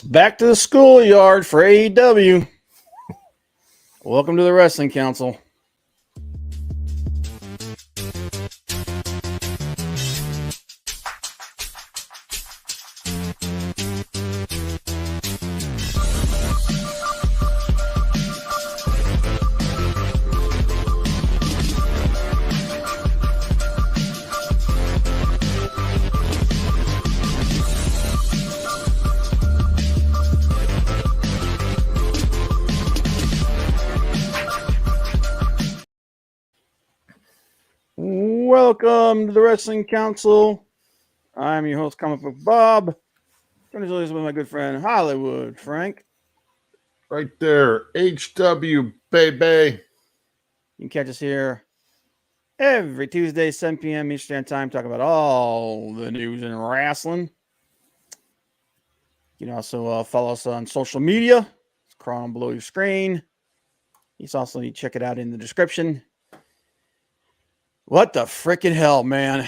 Back to the schoolyard for AEW. Welcome to the Wrestling Council. Welcome to the Wrestling Council. I'm your host, Comic Book Bob. Joining us with my good friend Hollywood Frank. Right there, HW baby. You can catch us here every Tuesday, 7 p.m. Eastern Time, talking about all the news in wrestling. You can also follow us on social media. It's crawling below your screen. You can also check it out in the description. What the freaking hell, man?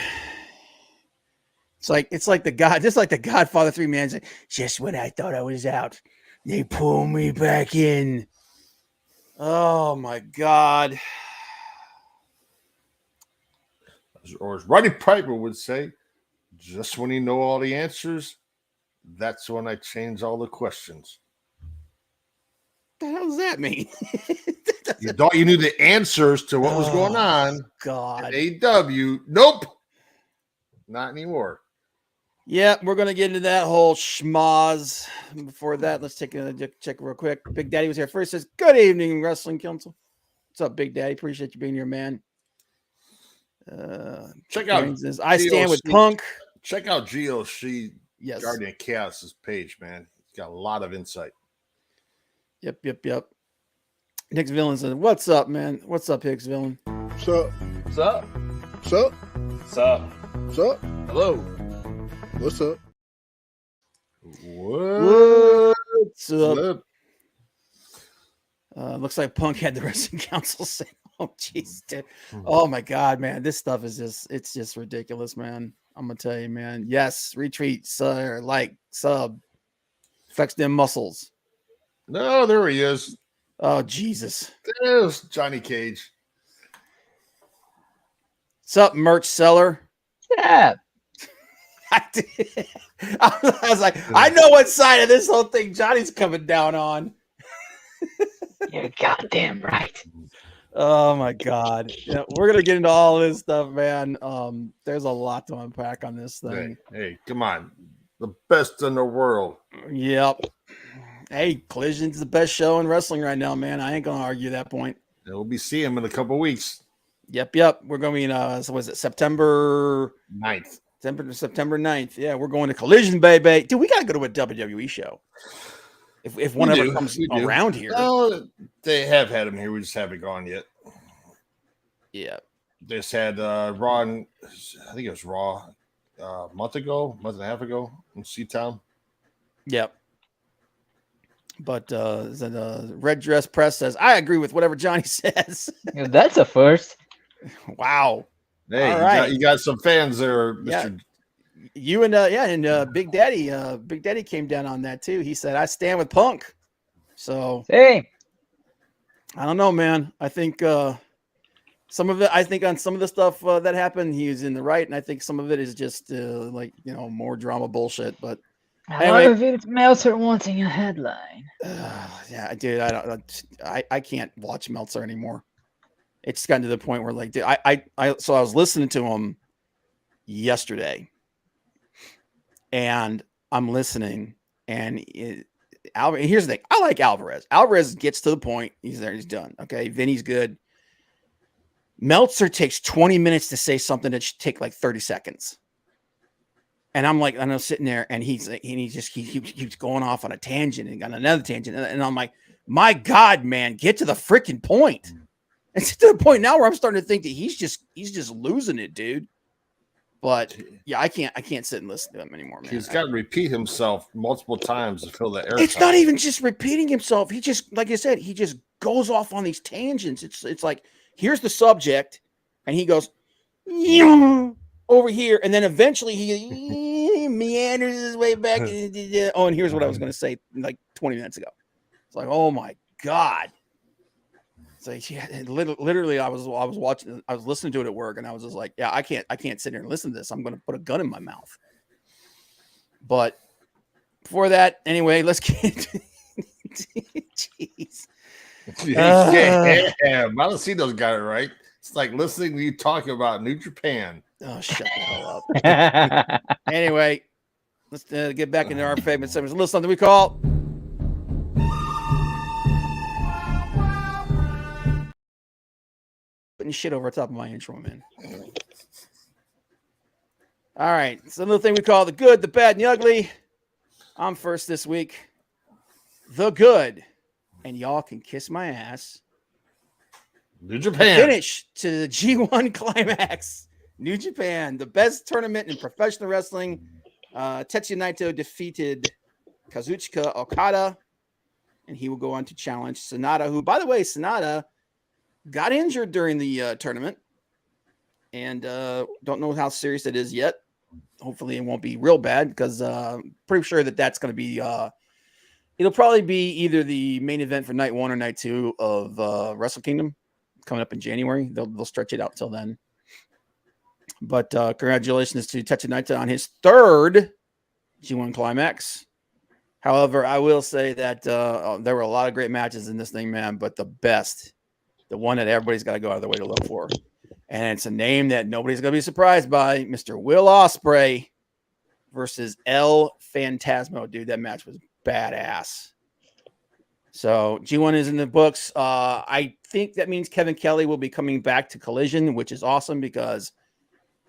It's like the Godfather 3, man. Like, just when I thought I was out, they pull me back in. Oh my God. Or as Roddy Piper would say, just when you know all the answers, that's when I change all the questions. What the hell does that mean? You thought you knew the answers to what was going on. God. AEW. Nope. Not anymore. Yeah, we're going to get into that whole schmoz. Before that, let's take a check real quick. Big Daddy was here first. Says, good evening, Wrestling Council. What's up, Big Daddy? Appreciate you being here, man. Check out says, I stand with Punk. Check out GOC, yes. Guardian of Chaos's page, man. He's got a lot of insight. Yep. Hicks Villain says, what's up, man? What's up, Hicks Villain? What's up? What's up? What's up? What's up? What's up? Hello. What's up? What's up? Looks like Punk had the Wrestling Council say, oh, jeez, dude. Oh, my God, man. This stuff is just ridiculous, man. I'm going to tell you, man. Yes, retweet, like, sub. Flex them muscles. No, there he is. Oh, Jesus. There's Johnny Cage. What's up, merch seller? Yeah. I was like, I know what side of this whole thing Johnny's coming down on. You're goddamn right. Oh my God. Yeah, we're gonna get into all this stuff, man. There's a lot to unpack on this thing. Hey, come on. The best in the world. Yep. Hey, Collision's the best show in wrestling right now, man. I ain't gonna argue that point. We'll be seeing him in a couple of weeks. Yep. We're gonna be in so was it September 9th? September 9th. Yeah, we're going to Collision, baby. Dude, we gotta go to a WWE show. If one ever comes around here. Oh, they have had him here. We just haven't gone yet. Yeah. They just had Raw, I think it was Raw month and a half ago in Seatown. Yep. But Red Dress Press says, I agree with whatever Johnny says. Yeah, that's a first. Wow. Hey, all right. you got some fans there, Mr. Yeah. You and Big Daddy came down on that too. He said, I stand with Punk. So Hey. I don't know, man. I think some of it, on some of the stuff that happened, he was in the right, and I think some of it is just more drama bullshit. But A lot of it Meltzer wanting a headline. Yeah, dude, I can't watch Meltzer anymore. It's gotten to the point where, like, dude, so I was listening to him yesterday, and I'm listening, and here's the thing. I like Alvarez. Alvarez gets to the point. He's there. He's done. Okay, Vinny's good. Meltzer takes 20 minutes to say something that should take like 30 seconds. And I'm like, I'm sitting there, and he keeps going off on a tangent and on another tangent. And I'm like, my God, man, get to the freaking point. It's to the point now where I'm starting to think that he's just losing it, dude. But yeah, I can't sit and listen to him anymore, man. He's got to repeat himself multiple times to fill the air. It's not even just repeating himself. He just, like I said, he just goes off on these tangents. It's like, here's the subject, and he goes over here, and then eventually he meanders his way back. Oh, and here's what I was going to say like 20 minutes ago. It's like, oh my God. It's like, yeah, literally, I was watching, I was listening to it at work, and I was just like, yeah, I can't sit here and listen to this. I'm going to put a gun in my mouth. But before that, anyway, let's get. Jeez. Yeah, Maldacino's got it right. It's like listening to you talking about New Japan. Oh, shut the hell up. Anyway, let's get back into our favorite segments. A little something we call putting shit over top of my intro, man. All right, it's a little thing we call the good, the bad, and the ugly. I'm first this week. The good, and y'all can kiss my ass. New Japan. Finish to the G1 Climax. New Japan, the best tournament in professional wrestling. Tetsuya Naito defeated Kazuchika Okada, and he will go on to challenge Sonata, who, by the way, Sonata got injured during the tournament, and don't know how serious it is yet. Hopefully it won't be real bad, because pretty sure that's going to be it'll probably be either the main event for night 1 or night 2 of Wrestle Kingdom coming up in January. They'll stretch it out till then. But congratulations to Tetsuya Naito on his 3rd G1 Climax. However, I will say that there were a lot of great matches in this thing, man, but the best, the one that everybody's got to go out of their way to look for, and it's a name that nobody's going to be surprised by, Mr. Will Ospreay versus El Phantasmo. Dude, that match was badass. So G1 is in the books. I think that means Kevin Kelly will be coming back to Collision, which is awesome, because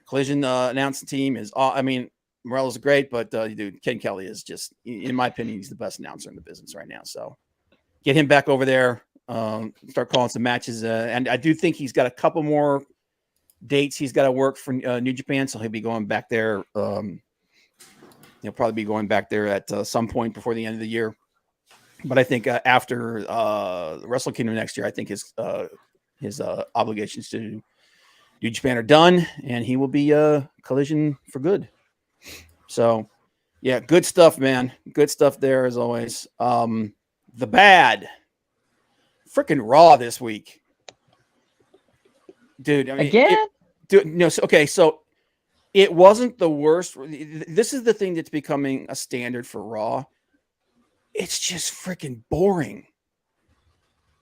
Collision announcing team is, I mean, Morello's great, but dude, Ken Kelly is just, in my opinion, he's the best announcer in the business right now. So get him back over there, start calling some matches. And I do think he's got a couple more dates he's got to work for New Japan, so he'll be going back there. He'll probably be going back there at some point before the end of the year. But I think after Wrestle Kingdom next year, I think his obligations to New Japan are done, and he will be Collision for good. So, yeah, good stuff, man. Good stuff there as always. The bad, freaking Raw this week, dude. I mean, Again? So it wasn't the worst. This is the thing that's becoming a standard for Raw. It's just freaking boring.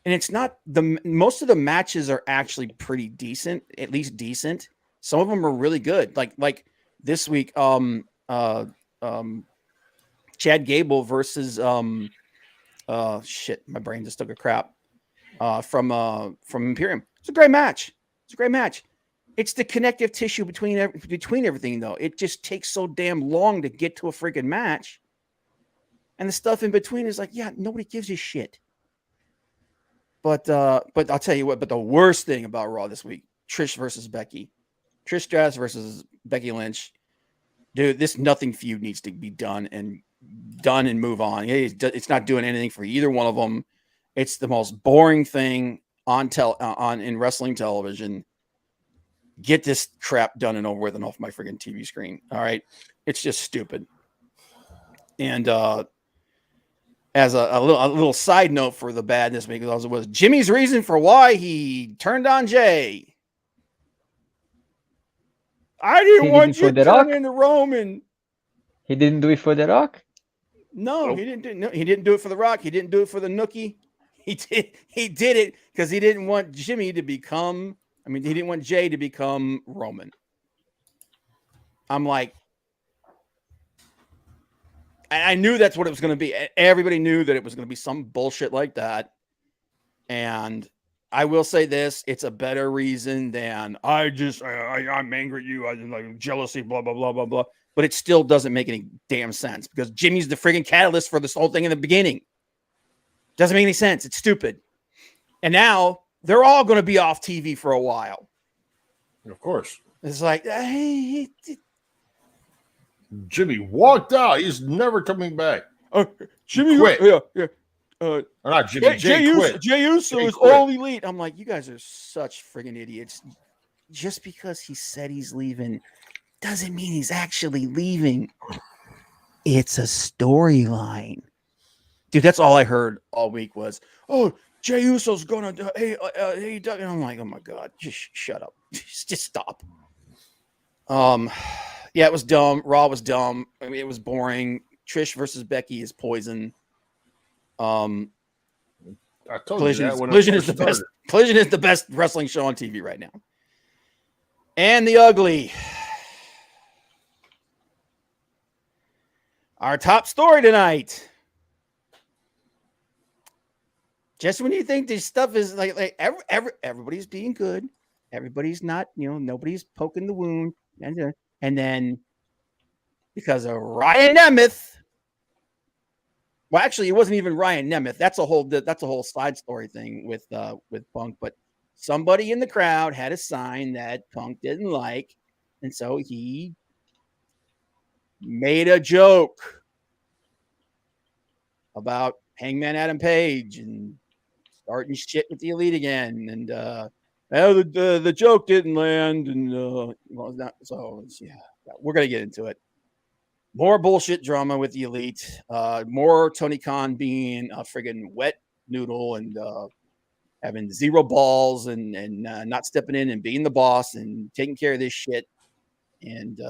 And it's not most of the matches are actually pretty decent, at least decent. Some of them are really good. Like this week, Chad Gable versus my brain just took a crap. From Imperium. It's a great match. It's the connective tissue between everything, though. It just takes so damn long to get to a freaking match. And the stuff in between is like, yeah, nobody gives a shit. But I'll tell you what, but the worst thing about Raw this week, Trish versus Becky. Trish Stratus versus Becky Lynch. Dude, this nothing feud needs to be done and move on. It's not doing anything for either one of them. It's the most boring thing in wrestling television. Get this crap done and over with and off my freaking TV screen. All right. It's just stupid. And as a little side note for the badness, because it was Jimmy's reason for why he turned on Jay. I didn't want you to turn into Roman. He didn't do it for The Rock? No, he didn't do it for The Rock. He didn't do it for the Nookie. He did it because he didn't want Jimmy to become, he didn't want Jay to become Roman. I'm like, I knew that's what it was going to be. Everybody knew that it was going to be some bullshit like that. And I will say this, it's a better reason than I'm angry at you. I like jealousy, blah, blah, blah, blah, blah. But it still doesn't make any damn sense because Jimmy's the friggin' catalyst for this whole thing in the beginning. Doesn't make any sense. It's stupid. And now they're all going to be off TV for a while. Of course. It's like, hey, Jimmy walked out. He's never coming back. Jimmy quit. Yeah. Not Jimmy. Jay quit. Jay Uso is all elite. I'm like, you guys are such friggin' idiots. Just because he said he's leaving doesn't mean he's actually leaving. It's a storyline. Dude, that's all I heard all week was, oh, Jey Uso's going to, hey, Doug. And I'm like, oh my God, just shut up. Just stop. Yeah, it was dumb. Raw was dumb. I mean, it was boring. Trish versus Becky is poison. I told Collision, you that when Collision it is the first best. started. Collision is the best wrestling show on TV right now. And the ugly. Our top story tonight. Just when you think this stuff is like everybody's being good, everybody's not, nobody's poking the wound, and then because of Ryan Nemeth. Well, actually, it wasn't even Ryan Nemeth. That's a whole side story thing with Punk. But somebody in the crowd had a sign that Punk didn't like, and so he made a joke about Hangman Adam Page and starting shit with the Elite again, and the joke didn't land, and we're gonna get into it. More bullshit drama with the Elite. More Tony Khan being a friggin' wet noodle and having zero balls and not stepping in and being the boss and taking care of this shit. And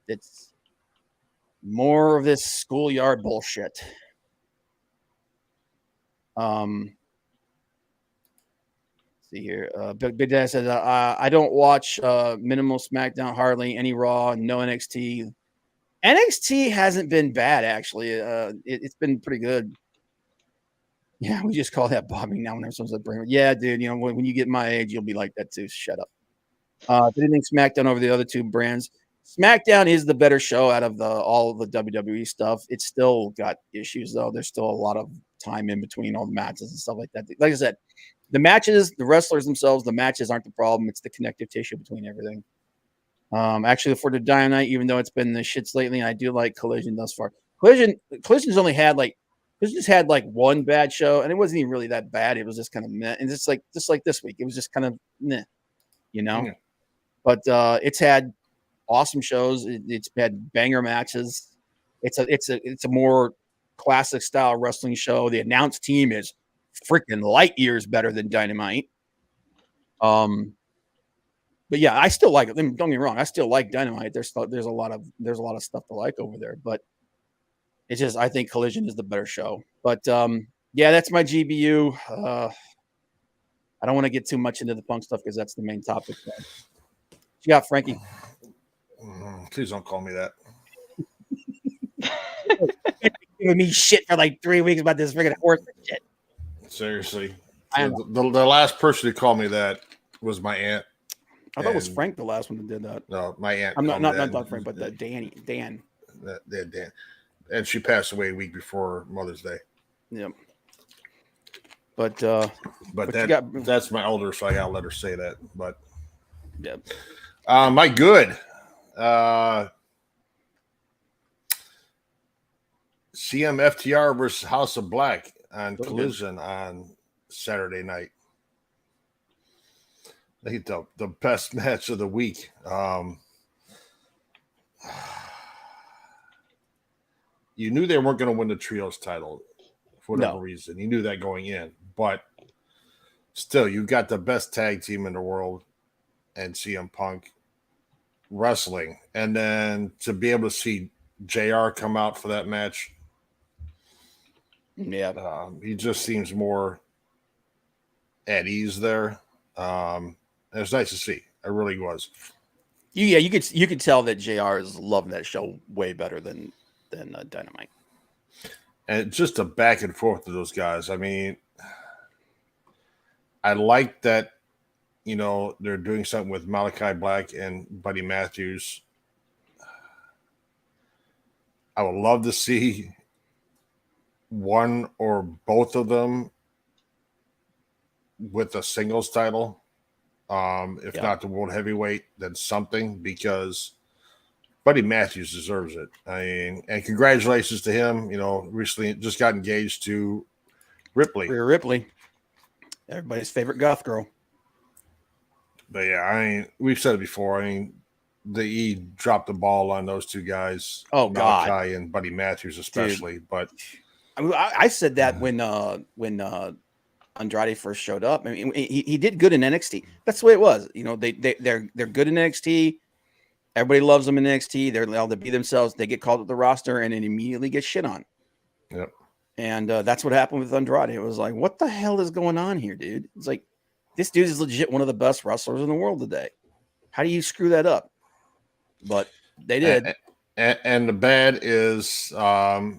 it's more of this schoolyard bullshit. See here. Big Dad says, I don't watch minimal SmackDown, hardly any Raw, no NXT. NXT hasn't been bad, actually. It's been pretty good. Yeah, we just call that bobbing now whenever someone's like, yeah, dude, when you get my age, you'll be like that too. Shut up. If anything, SmackDown over the other two brands. SmackDown is the better show out of all of the WWE stuff. It's still got issues, though. There's still a lot of time in between all the matches and stuff like that. Like I said, the matches, the wrestlers themselves, the matches aren't the problem. It's the connective tissue between everything. Actually, for the Dynamite, even though it's been the shits lately, I do like Collision thus far. Collision's only had Collision's had one bad show, and it wasn't even really that bad. It was just kind of meh. And just like this week, it was just kind of meh, Yeah. But it's had awesome shows. It's had banger matches. It's a more classic style wrestling show. The announced team is freaking light years better than Dynamite. But yeah, I still like it. Don't get me wrong, I still like Dynamite. There's a lot of stuff to like over there, but it's just I think Collision is the better show. But yeah, that's my GBU. I don't want to get too much into the Punk stuff because that's the main topic. You got Frankie. Please don't call me that. Giving me shit for like 3 weeks about this freaking horse shit. Seriously. The last person to call me that was my aunt. I thought it was Frank the last one that did that. No, my aunt. I'm not Frank, but Dan. Dan. And she passed away a week before Mother's Day. Yep. But that's my elder, so I gotta let her say that. But yeah. My good. CMFTR versus House of Black on Collision on Saturday night. I think the best match of the week. You knew they weren't going to win the trios title for whatever reason. You knew that going in, but still, you got the best tag team in the world and CM Punk wrestling, and then to be able to see JR come out for that match. Yeah, he just seems more at ease there. It was nice to see. It really was. Yeah, you could tell that JR is loving that show way better than Dynamite. And just a back and forth of those guys. I mean, I like that, they're doing something with Malachi Black and Buddy Matthews. I would love to see one or both of them with a singles title. If not the world heavyweight, then something, because Buddy Matthews deserves it. I mean, and congratulations to him. Recently just got engaged to Ripley. Rhea Ripley, everybody's favorite goth girl. But yeah, I mean, we've said it before. I mean, he dropped the ball on those two guys. Oh, God. Malachi and Buddy Matthews especially. But I said that when Andrade first showed up. I mean, he did good in NXT. That's the way it was. You know, they're good in NXT. Everybody loves them in NXT. They're allowed to be themselves. They get called up the roster and then immediately get shit on. Yep. And that's what happened with Andrade. It was like, what the hell is going on here, dude? It's like, this dude is legit one of the best wrestlers in the world today. How do you screw that up? But they did. And the bad is, I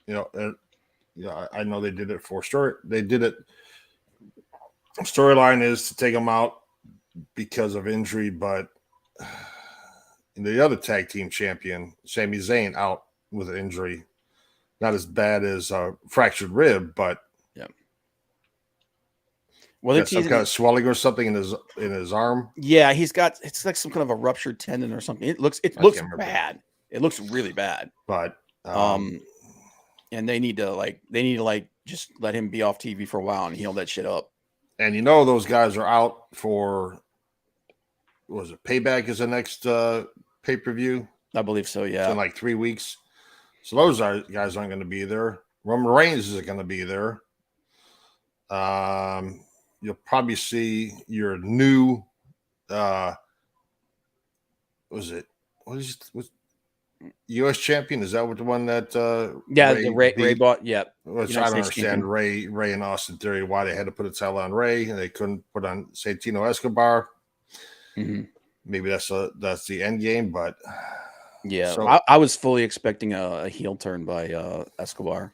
know they did it for story. They did it. Storyline is to take him out because of injury, but the other tag team champion, Sami Zayn, out with an injury. Not as bad as a fractured rib, but yeah. Well, some kind of swelling or something in his arm. Yeah, it's like some kind of a ruptured tendon or something. It looks bad. It looks really bad. But and they need to just let him be off TV for a while and heal that shit up. And those guys are out for, was it Payback is the next pay-per-view? I believe so, yeah. In like 3 weeks. So those guys aren't going to be there. Roman Reigns isn't going to be there. You'll probably see your new was U.S. champion? Is that what the one that Ray bought? Yeah. Which I don't understand. Ray and Austin Theory, why they had to put a title on Ray and they couldn't put on Santino Escobar. Mm-hmm. Maybe that's the end game, but yeah, so, I was fully expecting a heel turn by Escobar.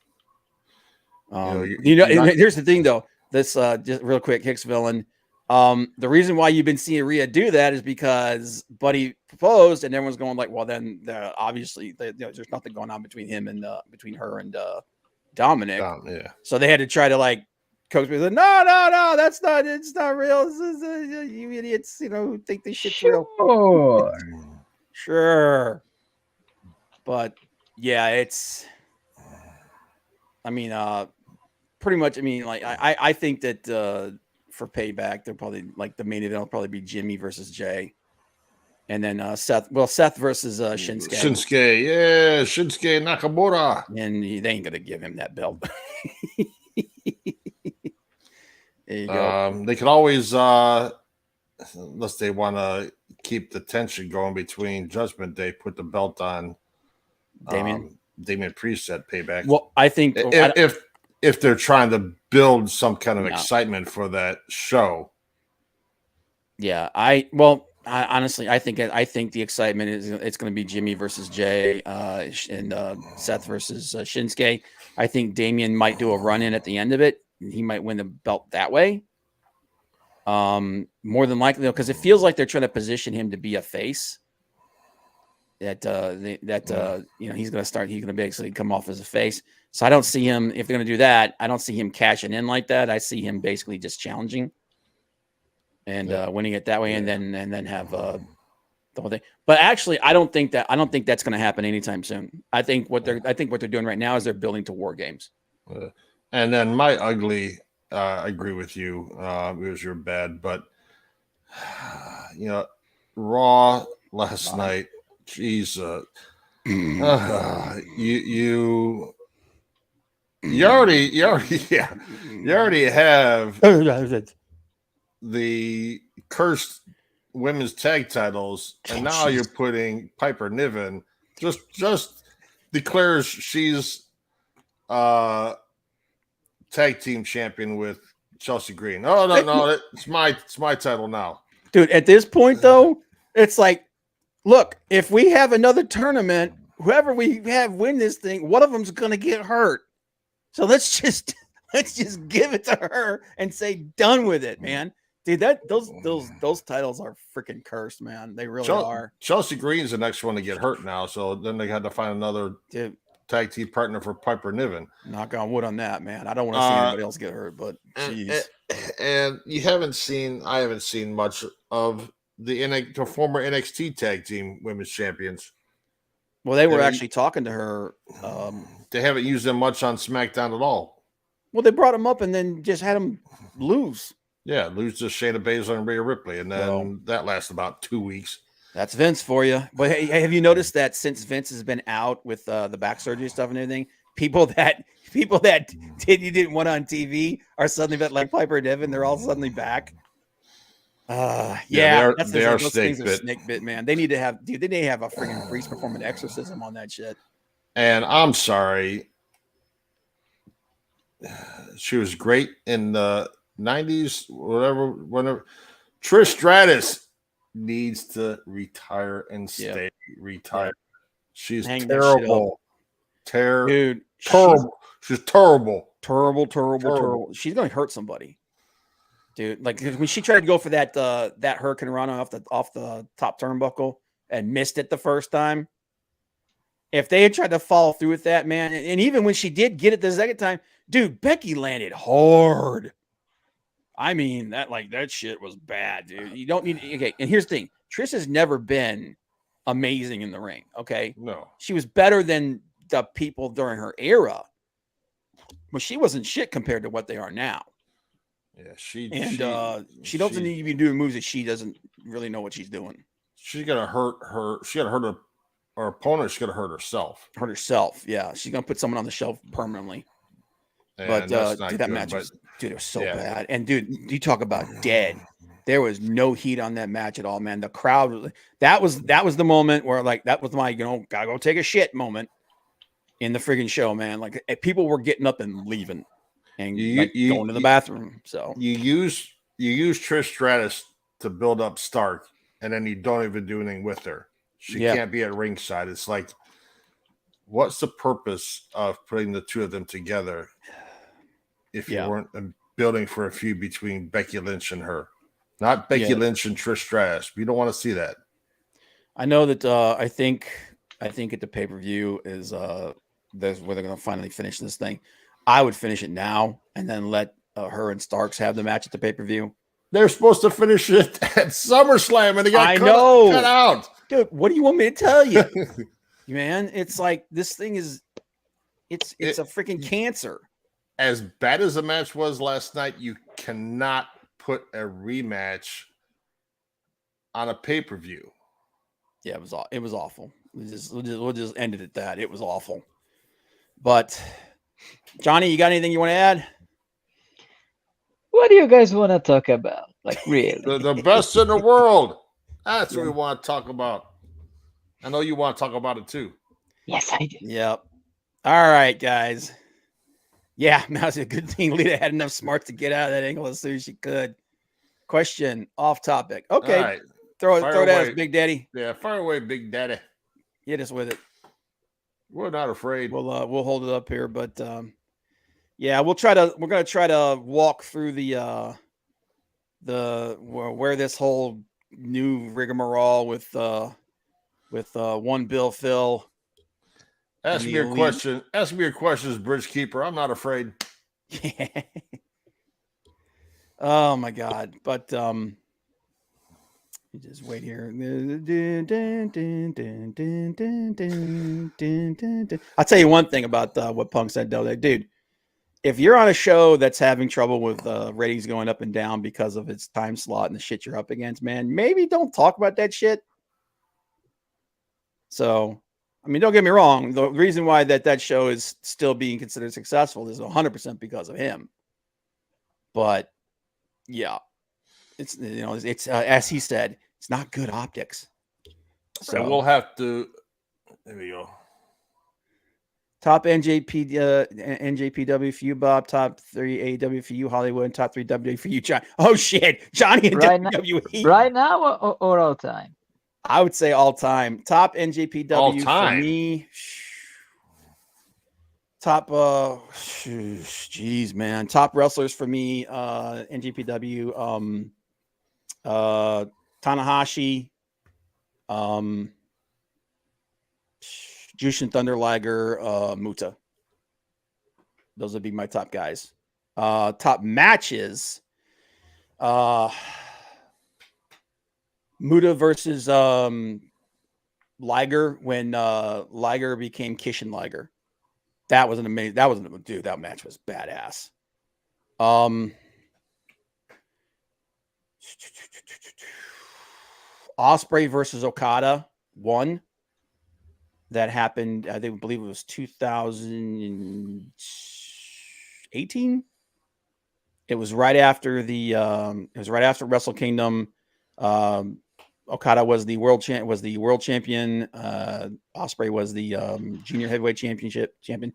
Here's the thing though. This just real quick, Hicks villain. The reason why you've been seeing Rhea do that is because Buddy proposed, and everyone's going like, "Well, then obviously there's nothing going on between him and between her and Dominic." Yeah. So they had to try to like coach me. No, that's not. It's not real. This is, you idiots, who think this shit's real. Sure. But yeah, it's. I mean, pretty much. I mean, like I think that for Payback, they'll probably like the main event will probably be Jimmy versus Jay, and then Seth. Well, Seth versus Shinsuke. Shinsuke Nakamura, and they ain't gonna give him that belt. There you go. They could always, unless they want to keep the tension going between Judgment Day, put the belt on Damian Priest at Payback. Well, I think if they're trying to build some kind of excitement for that show. Yeah, honestly, I think the excitement is it's going to be Jimmy versus Jay, and Seth versus Shinsuke. I think Damian might do a run in at the end of it. He might win the belt that way. More than likely, because it feels like they're trying to position him to be a face. He's going to basically come off as a face. So I don't see him, if they're going to do that, I don't see him cashing in like that. I see him basically just challenging and winning it that way, and then have the whole thing. But actually, I don't think that's going to happen anytime soon. I think what they're doing right now is they're building to War Games. And then my ugly, I agree with you. It was your bad, but Raw last night. Jeez, you already have the cursed women's tag titles, and now you're putting Piper Niven just declares she's tag team champion with Chelsea Green. Oh no, it's my title now, dude. At this point, though, it's like, look, if we have another tournament, whoever we have win this thing, one of them's gonna get hurt. So let's just give it to her and say done with it, man. Dude, those titles are freaking cursed, man. They really are. Chelsea Green's the next one to get hurt now, so then they had to find another tag team partner for Piper Niven. Knock on wood on that, man. I don't want to see anybody else get hurt, but jeez. And I haven't seen much of the former NXT tag team women's champions. Well, they were actually talking to her. They haven't used them much on SmackDown at all. Well, they brought them up and then just had them lose. Yeah, lose to Shayna Baszler and Rhea Ripley, and then that lasted about 2 weeks. That's Vince for you. But hey, have you noticed that since Vince has been out with the back surgery stuff and everything, people that didn't want on TV are suddenly like Piper Niven. They're all suddenly back. Yeah, that's they are those snake things are bit. snake bit, man. They need to have, dude. They need to have a freaking priest perform an exorcism on that shit. And I'm sorry, she was great in the 90s, whenever. Trish Stratus needs to retire and stay retired. She's Hang terrible. Dude, Terrible. She's terrible. Terrible. She's gonna hurt somebody. Dude, like when she tried to go for that Hurricane Run off the top turnbuckle and missed it the first time. If they had tried to follow through with that, man, and even when she did get it the second time, dude, Becky landed hard. I mean, that shit was bad, dude. You don't need okay. And here's the thing: Trish has never been amazing in the ring. Okay, No, she was better than the people during her era, but she wasn't shit compared to what they are now. yeah, she doesn't need to be doing moves that she doesn't really know what she's doing. She's gonna hurt her. She gotta hurt her opponent. She's gonna hurt herself. Hurt herself, yeah. She's gonna put someone on the shelf permanently. And but dude, that match was so bad. And dude, you talk about dead. There was no heat on that match at all, man. The crowd, that was the moment where like that was my gotta go take a shit moment in the friggin' show, man. Like people were getting up and leaving and going to the bathroom. So you use Trish Stratus to build up Stark, and then you don't even do anything with her. She can't be at ringside. It's like, what's the purpose of putting the two of them together if you weren't building for a feud between Becky Lynch and her? Not Becky Lynch and Trish Stratus. We don't want to see that. I know that I think at the pay-per-view is that's where they're going to finally finish this thing. I would finish it now and then let her and Starks have the match at the pay-per-view. They're supposed to finish it at SummerSlam, and they got cut out. Dude, what do you want me to tell you? Man, it's like this thing is it's a freaking cancer. As bad as the match was last night, you cannot put a rematch on a pay-per-view. Yeah, it was awful. We'll just end it at that. It was awful. But Johnny, you got anything you want to add? What do you guys want to talk about? Like, really? the best in the world. That's what we want to talk about. I know you want to talk about it too. Yes, I do. Yep. All right, guys. Yeah, that was a good thing. Lita had enough smarts to get out of that angle as soon as she could. Question off topic. Okay. Right. Throw that at us, Big Daddy. Yeah, fire away, Big Daddy. Hit us with it. We're not afraid. We'll hold it up here, but yeah, we're gonna try to walk through the where this whole new rigmarole with one Bill Phil. Ask me your question. Ask me your questions, Bridgekeeper. I'm not afraid. Yeah. Oh my God! But just wait here. I'll tell you one thing about what Punk said, though, dude. If you're on a show that's having trouble with ratings going up and down because of its time slot and the shit you're up against, man, maybe don't talk about that shit. So, I mean, don't get me wrong. The reason why that show is still being considered successful is 100% because of him. But yeah, it's it's as he said, it's not good optics. So we'll have to. There we go. Top NJPW for you, Bob. Top 3 AEW for you, Hollywood. And top 3 WWE for you, John. Oh shit, Johnny and WWE. Right now or all time? I would say all time. Top NJPW all time. For me. Top geez, man. Top wrestlers for me, NJPW, Tanahashi, Jushin Thunder Liger, Muta. Those would be my top guys. Top matches. Muta versus Liger when Liger became Kishin Liger. That was an amazing. Dude. That match was badass. Osprey versus Okada 1. That happened, I think, believe it was 2018. It was right after Wrestle Kingdom. Okada was the world champion. Osprey was the junior heavyweight champion.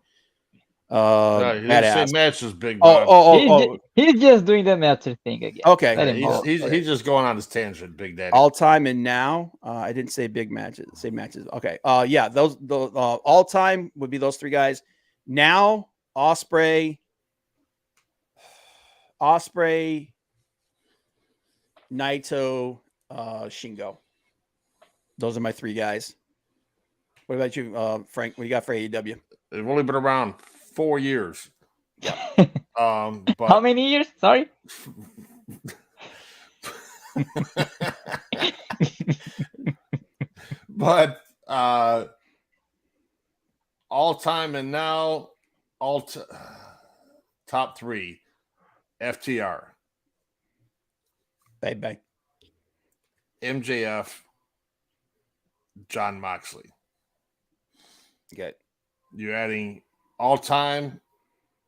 No, he didn't say Badass. matches, Big Bob. He's just doing the Meltzer thing again. Okay. Let him go. He's just going on his tangent, Big Daddy. All time and now. I didn't say big matches. Say matches. Okay. Yeah. Those all time would be those three guys. Now Osprey, Naito, Shingo. Those are my three guys. What about you, Frank? What you got for AEW? They've only been around 4 years. But How many years? Sorry. But all time and now, top 3, FTR, Bang. MJF, John Moxley. Good. You're adding all time.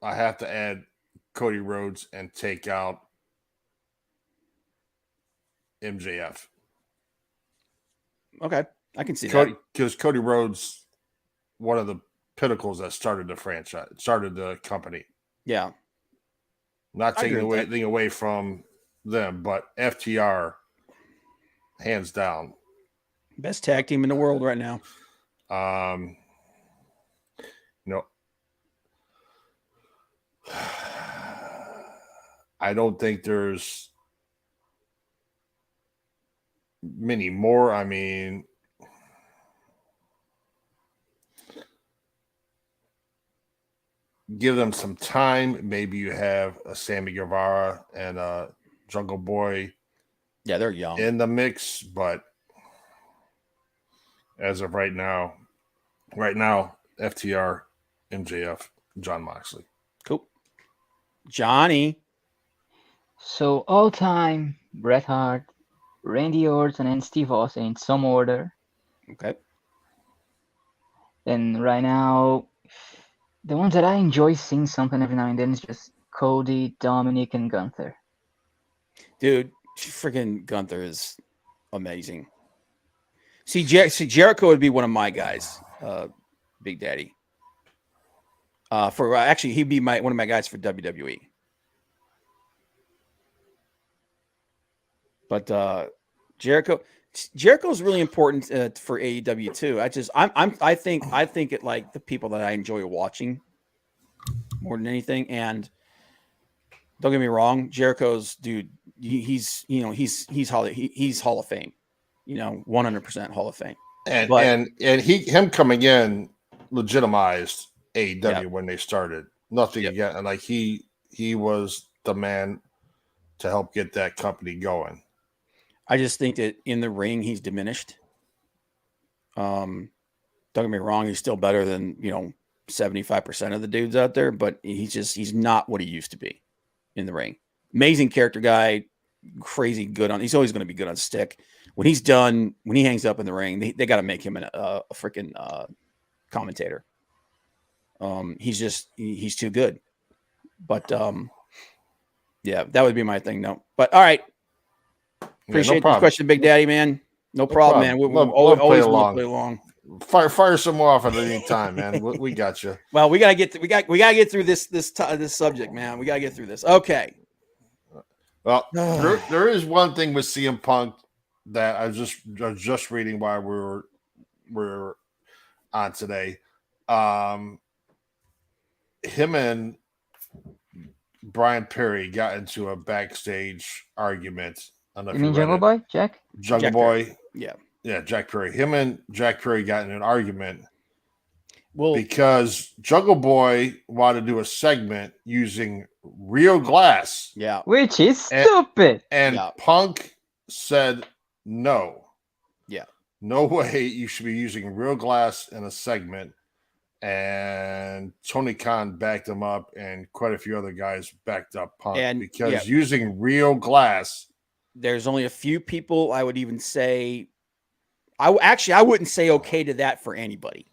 I have to add Cody Rhodes and take out MJF. Okay. I can see that. Because Cody Rhodes, one of the pinnacles that started the franchise, started the company. Yeah. Not taking anything away from them, but FTR, hands down. Best tag team in the world right now. I don't think there's many more. I mean, give them some time. Maybe you have a Sammy Guevara and a Jungle Boy. Yeah, they're young in the mix, but as of right now, FTR, MJF, John Moxley. Cool. Johnny. So all time, Bret Hart, Randy Orton, and Steve Austin in some order. Okay. And right now, the ones that I enjoy seeing something every now and then is just Cody, Dominic, and Gunther. Dude, freaking Gunther is amazing. See, Jericho would be one of my guys, Big Daddy. Actually, he'd be one of my guys for WWE. But Jericho's really important for AEW too. I think it like the people that I enjoy watching more than anything. And don't get me wrong, Jericho's dude. He's Hall of Fame. 100% Hall of Fame. And him coming in legitimized AEW when they started. Nothing again, and like he was the man to help get that company going. I just think that in the ring he's diminished. Don't get me wrong, he's still better than 75% of the dudes out there, but he's not what he used to be in the ring. Amazing character guy, crazy good on. He's always going to be good on stick. When he hangs up in the ring, they got to make him a freaking commentator. He's too good. But yeah, that would be my thing. No, but all right. Appreciate the question, Big Daddy, man. No problem, man. We'll always play along. Fire some off at any time, man. We got you. Well, we gotta get through this subject, man. We gotta get through this. Okay. Well, there is one thing with CM Punk that I was just reading while we're on today. Him and Brian Perry got into a backstage argument. You mean Jungle Boy, Jack? Jungle Boy. Yeah, Jack Perry. Him and Jack Perry got in an argument. Well, because Jungle Boy wanted to do a segment using real glass. Yeah. Which is stupid. And Punk said no. Yeah. No way you should be using real glass in a segment. And Tony Khan backed him up, and quite a few other guys backed up Punk because using real glass There's only a few people I would even say. I wouldn't say okay to that for anybody.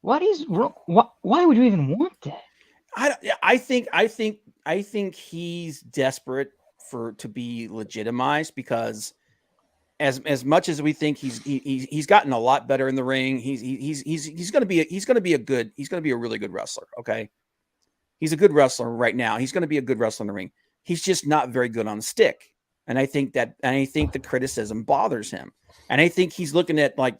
What is wrong? Why would you even want that? I think he's desperate to be legitimized because as much as we think he's gotten a lot better in the ring, he's going to be a really good wrestler. Okay, he's a good wrestler right now. He's going to be a good wrestler in the ring. He's just not very good on the stick, and I think the criticism bothers him, and I think he's looking at like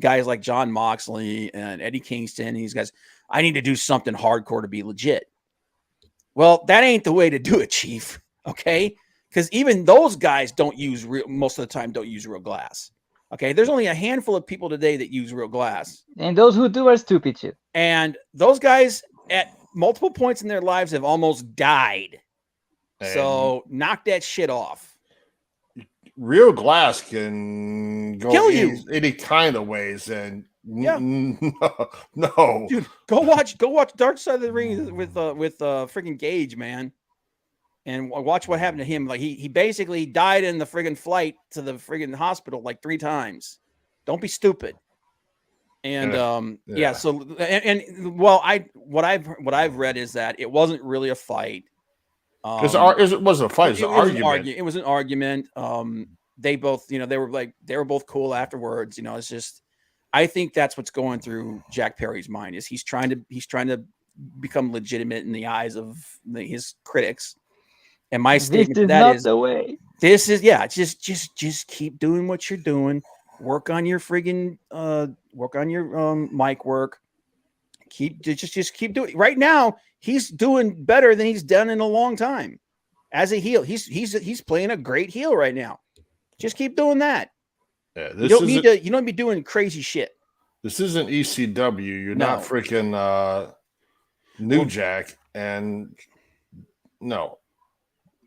guys like John Moxley and Eddie Kingston. And these guys, I need to do something hardcore to be legit. Well, that ain't the way to do it, Chief. Okay. Because even those guys most of the time don't use real glass. Okay. There's only a handful of people today that use real glass. And those who do are stupid too. And those guys at multiple points in their lives have almost died. So knock that shit off. Real glass can go Kill you any kind of ways, and yeah, no, dude, go watch Dark Side of the Ring with freaking Gage, man, and watch what happened to him. Like he basically died in the friggin' flight to the friggin' hospital like 3 times. Don't be stupid. And yeah. So and well, what I've read is that it wasn't really a fight. It wasn't a fight. It was an argument. It was an argument. They both, they were both cool afterwards. It's just, I think that's what's going through Jack Perry's mind is he's trying to become legitimate in the eyes of his critics. And my statement to that is the way. This is just keep doing what you're doing. Work on your friggin' mic work. Just keep doing it. Right now. He's doing better than he's done in a long time as a heel. He's playing a great heel right now. Just keep doing that. Yeah, you don't need to be doing crazy shit. This isn't ECW. You're not freaking New Jack, and no.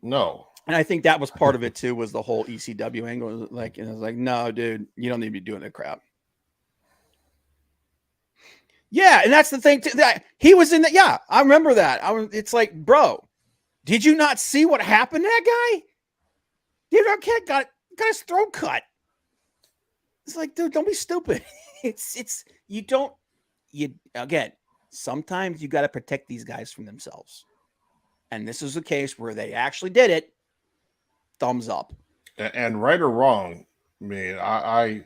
And I think that was part of it too. Was the whole ECW angle? Like, and I was like, no, dude, you don't need to be doing that crap. Yeah, and that's the thing too. That he was in that. Yeah, I remember that. It's like, bro, did you not see what happened to that guy? David Arquette got his throat cut. It's like, dude, don't be stupid. Again, sometimes you got to protect these guys from themselves. And this is a case where they actually did it. Thumbs up. And right or wrong, I mean, I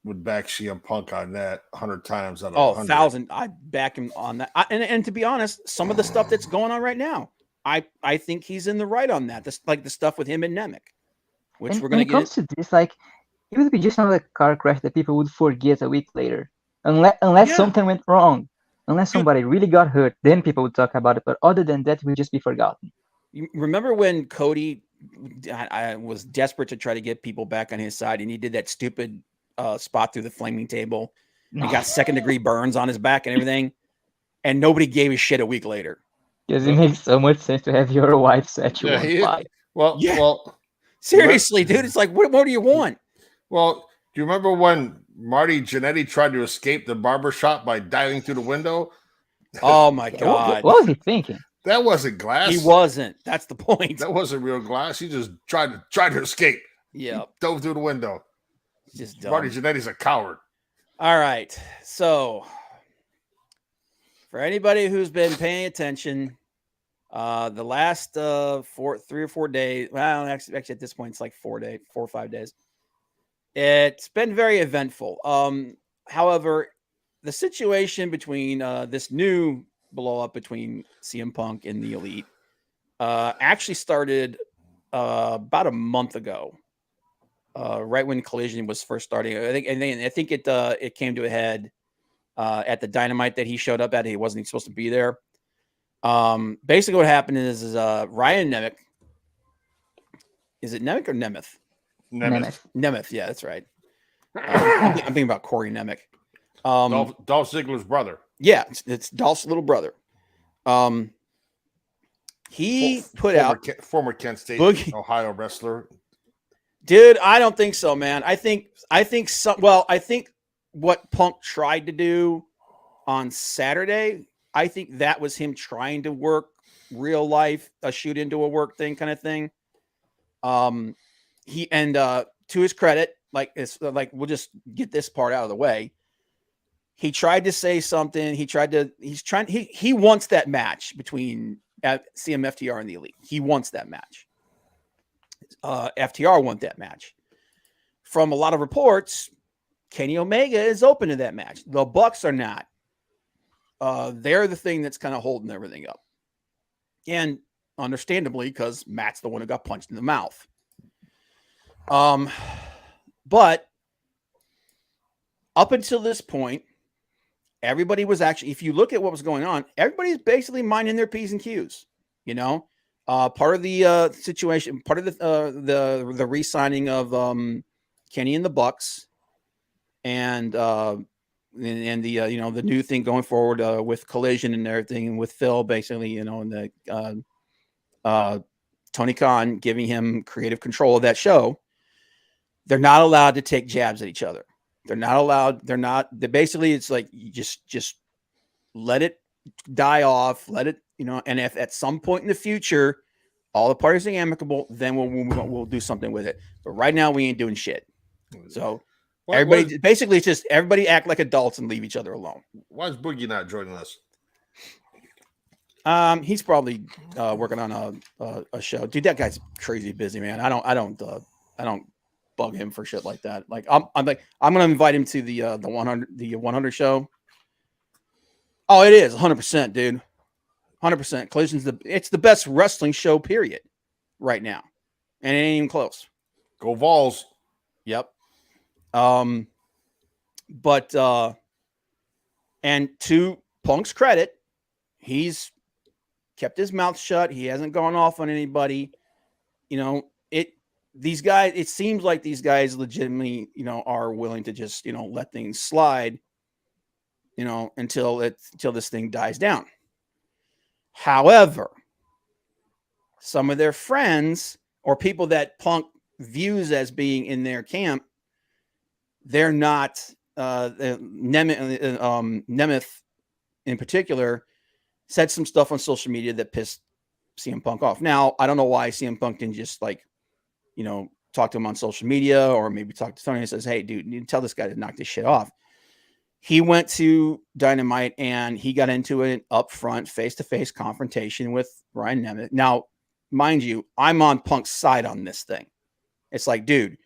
would back CM Punk on that 100 times out of 100. 1,000. I back him on that. And to be honest, some of the stuff that's going on right now, I think he's in the right on that. This, like the stuff with him and Nemec, which we're going to get. When it comes to this, like, it would be just another car crash that people would forget a week later, unless something went wrong, unless somebody really got hurt. Then people would talk about it. But other than that, it would just be forgotten. You remember when Cody I was desperate to try to get people back on his side, and he did that stupid spot through the flaming table. He got 2nd-degree burns on his back and everything, and nobody gave a shit a week later. Because it makes so much sense to have your wife set you on fire. Well, seriously, dude, it's like, what do you want? Well, do you remember when Marty Jannetty tried to escape the barbershop by diving through the window? Oh my God! What was he thinking? That wasn't glass. He wasn't. That's the point. That wasn't real glass. He just tried to escape. Yeah, dove through the window. Just dumb. Marty Jannetty's a coward. All right, so for anybody who's been paying attention, the last 3 or 4 days. Well, actually, at this point, it's like 4 or 5 days. It's been very eventful. However, the situation between this new blow up between CM Punk and the Elite actually started about a month ago, right when Collision was first starting. I think it came to a head at the Dynamite that he showed up at. He wasn't even supposed to be there. Basically, what happened is Ryan Nemec. Is it Nemec or Nemeth? Nemeth, yeah, that's right. I'm thinking about Corey Nemec. Dolph Ziggler's brother. Yeah, it's Dolph's little brother. He put out former Kent State, Ohio wrestler. Dude, I don't think so, man. I think what Punk tried to do on Saturday, I think that was him trying to work real life, a shoot into a work thing kind of thing. He and to his credit, like it's like we'll just get this part out of the way. He tried to say something. He wants that match between CMFTR and the Elite. He wants that match. FTR want that match. From a lot of reports, Kenny Omega is open to that match. The Bucks are not. They're the thing that's kind of holding everything up. And understandably, because Matt's the one who got punched in the mouth. But up until this point, everybody was actually, if you look at what was going on, everybody's basically minding their P's and Q's, you know. Part of the situation, part of the re-signing of Kenny and the Bucks, and the you know, the new thing going forward with Collision and everything, and with Phil basically, you know, and the Tony Khan giving him creative control of that show. They're not allowed to take jabs at each other. They're not allowed. They're basically, it's like you just let it die off. Let it, you know. And if at some point in the future, all the parties are amicable, then we'll do something with it. But right now, we ain't doing shit. So basically, it's just everybody act like adults and leave each other alone. Why is Boogie not joining us? He's probably working on a show. Dude, that guy's crazy busy, man. I don't bug him for shit like that. Like I'm gonna invite him to the 100 show. Oh, it is 100%, dude. 100%. Collision's it's the best wrestling show, period, right now, and it ain't even close. Go Vols. Yep. But and to Punk's credit, he's kept his mouth shut. He hasn't gone off on anybody. You know, these guys, it seems like these guys legitimately, you know, are willing to just, you know, let things slide, you know, until this thing dies down. However, some of their friends or people that Punk views as being in their camp, they're not. Nemeth in particular said some stuff on social media that pissed CM Punk off. Now, I don't know why CM Punk didn't just, like, you know, talk to him on social media, or maybe talk to Tony and says, hey, dude, you tell this guy to knock this shit off. He went to Dynamite and he got into an upfront face-to-face confrontation with Ryan Nemeth. Now, mind you, I'm on Punk's side on this thing. It's like, dude,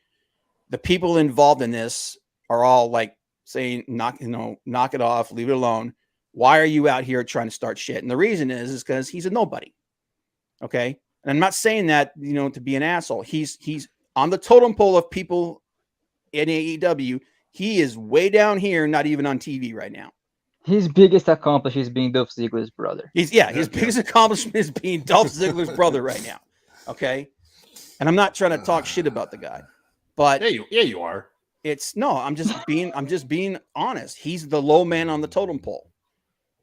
the people involved in this are all like saying, knock it off, leave it alone. Why are you out here trying to start shit? And the reason is because he's a nobody. Okay. And I'm not saying that, you know, to be an asshole. He's on the totem pole of people in AEW. He is way down here, not even on TV right now. His biggest accomplishment is being Dolph Ziggler's brother. His biggest accomplishment is being Dolph Ziggler's brother right now. Okay. And I'm not trying to talk shit about the guy, but yeah, you are. I'm just being honest. He's the low man on the totem pole.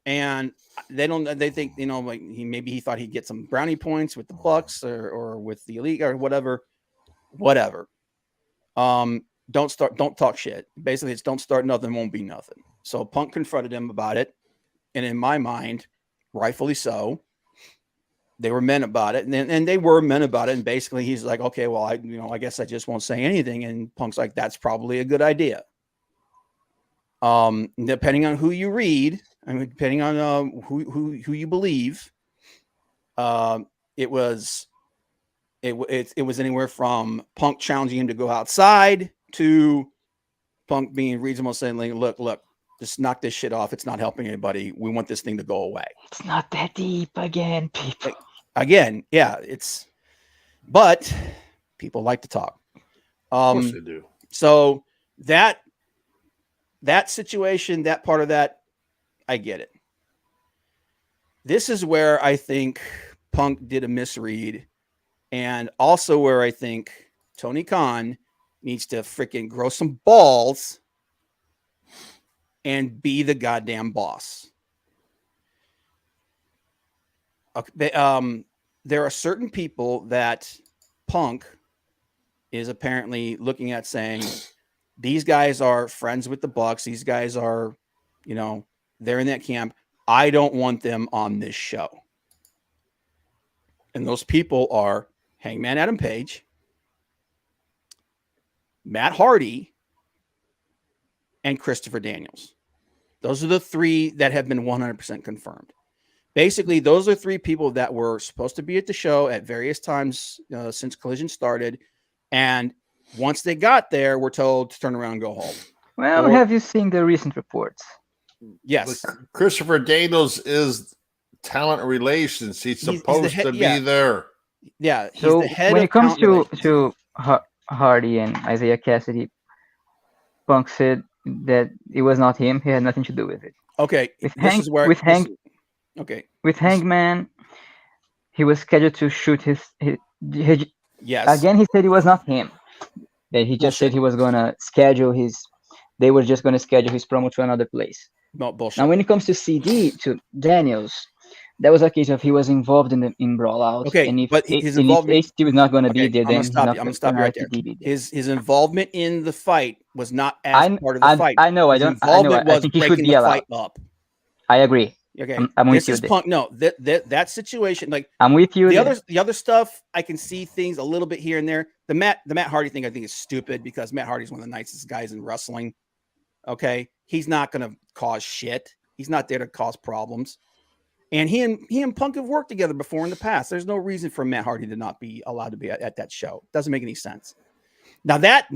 And they think, you know, like maybe he thought he'd get some brownie points with the Bucks or with the Elite or whatever. Don't talk shit. Basically, it's don't start nothing, won't be nothing. So Punk confronted him about it. And in my mind, rightfully so, they were men about it. And they were men about it. And basically he's like, okay, well, I guess I just won't say anything. And Punk's like, that's probably a good idea. Depending on who you read, I mean, depending on who you believe, it was anywhere from Punk challenging him to go outside to Punk being reasonable, saying, like, look, just knock this shit off. It's not helping anybody. We want this thing to go away. It's not that deep again, people. Again, yeah, but people like to talk. Of course they do. So that situation, that part of that, I get it. This is where I think Punk did a misread, and also where I think Tony Khan needs to freaking grow some balls and be the goddamn boss. Okay, there are certain people that Punk is apparently looking at saying, these guys are friends with the Bucks. These guys are, you know, they're in that camp. I don't want them on this show. And those people are Hangman Adam Page, Matt Hardy, and Christopher Daniels. Those are the three that have been 100% confirmed. Basically, those are three people that were supposed to be at the show at various times since Collision started. And once they got there, we're told to turn around and go home. Well, have you seen the recent reports? Yes. But Christopher Daniels is talent relations. He's supposed to be there. Yeah. He's So the head when of it comes talent to Hardy and Isaiah Cassidy, Punk said that it was not him. He had nothing to do with it. Okay. With Hangman, he was scheduled to shoot his yes. Again, he said it was not him. That he just said he was gonna schedule they were just gonna schedule his promo to another place. No bullshit. Now, when it comes to Daniels, that was a case of he was involved in Brawl Out. Okay, and if but his involvement, if AC was not going to be there, then I'm gonna stop you right there. His involvement in the fight was not as part of the fight. I know. I think he should be allowed. Fight up. I agree. Okay, I'm with you. Punk. No, that situation, like I'm with you. The other stuff, I can see things a little bit here and there. The Matt Hardy thing, I think, is stupid because Matt Hardy's one of the nicest guys in wrestling. Okay, he's not going to cause shit. He's not there to cause problems. And he and Punk have worked together before in the past. There's no reason for Matt Hardy to not be allowed to be at that show. Doesn't make any sense. Now that